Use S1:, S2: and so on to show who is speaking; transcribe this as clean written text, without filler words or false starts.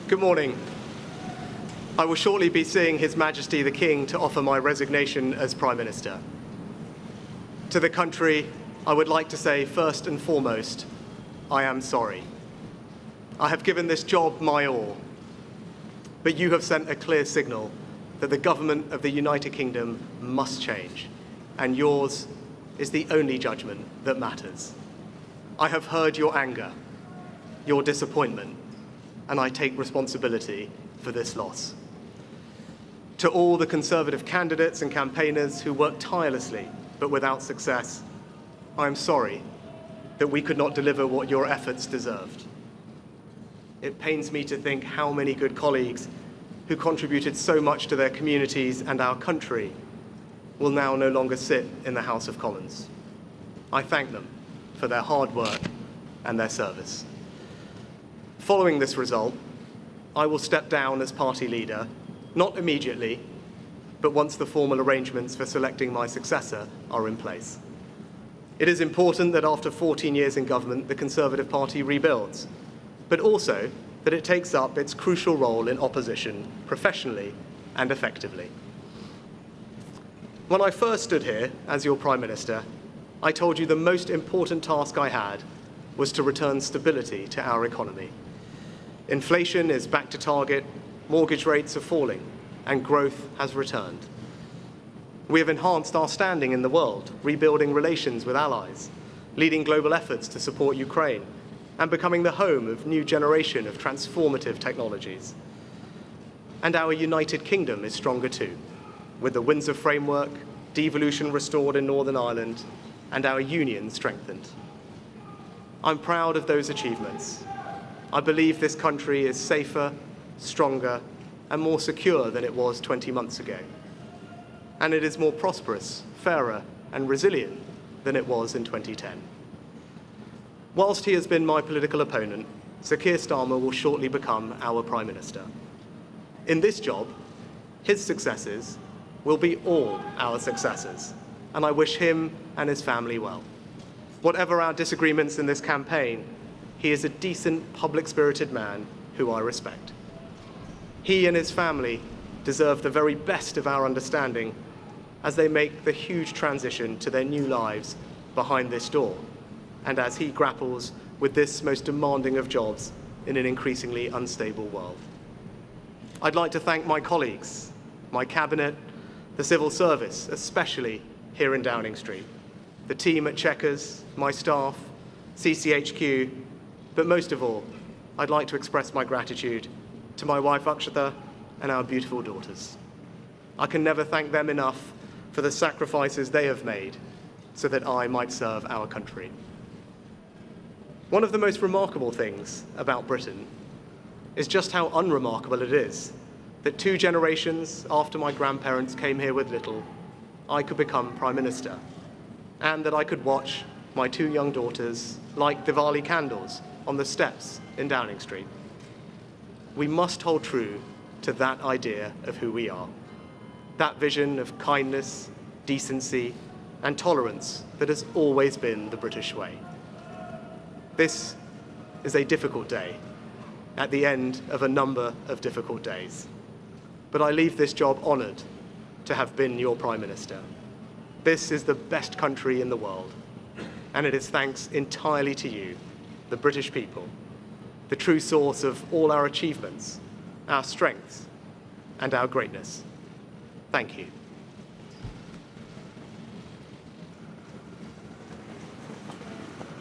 S1: Good morning. I will shortly be seeing His Majesty the King to offer my resignation as Prime Minister. To the country, I would like to say first and foremost, I am sorry. I have given this job my all, but you have sent a clear signal that the government of the United Kingdom must change, and yours is the only judgment that matters. I have heard your anger, your disappointment, and I take responsibility for this loss. To all the Conservative candidates and campaigners who worked tirelessly but without success, I am sorry that we could not deliver what your efforts deserved. It pains me to think how many good colleagues who contributed so much to their communities and our country will now no longer sit in the House of Commons. I thank them for their hard work and their service. Following this result, I will step down as party leader, not immediately, but once the formal arrangements for selecting my successor are in place. It is important that after 14 years in government, the Conservative Party rebuilds, but also that it takes up its crucial role in opposition professionally and effectively. When I first stood here as your Prime Minister, I told you the most important task I had was to return stability to our economy. Inflation is back to target, mortgage rates are falling, and growth has returned. We have enhanced our standing in the world, rebuilding relations with allies, leading global efforts to support Ukraine, and becoming the home of a new generation of transformative technologies. And our United Kingdom is stronger too, with the Windsor Framework, devolution restored in Northern Ireland, and our union strengthened. I'm proud of those achievements. I believe this country is safer, stronger, and more secure than it was 20 months ago. And it is more prosperous, fairer, and resilient than it was in 2010. Whilst he has been my political opponent, Sir Keir Starmer will shortly become our Prime Minister. In this job, his successes will be all our successors, and I wish him and his family well. Whatever our disagreements in this campaign, he is a decent, public-spirited man who I respect. He and his family deserve the very best of our understanding as they make the huge transition to their new lives behind this door, and as he grapples with this most demanding of jobs in an increasingly unstable world. I'd like to thank my colleagues, my cabinet, the civil service, especially here in Downing Street, the team at Chequers, my staff, CCHQ, but most of all, I'd like to express my gratitude to my wife Akshata and our beautiful daughters. I can never thank them enough for the sacrifices they have made so that I might serve our country. One of the most remarkable things about Britain is just how unremarkable it is that 2 generations after my grandparents came here with little, I could become Prime Minister, and that I could watch my 2 young daughters light Diwali candles on the steps in Downing Street. We must hold true to that idea of who we are, that vision of kindness, decency, and tolerance that has always been the British way. This is a difficult day, at the end of a number of difficult days. But I leave this job honoured to have been your Prime Minister. This is the best country in the world, and it is thanks entirely to you, the British people, the true source of all our achievements, our strengths, and our greatness. Thank you.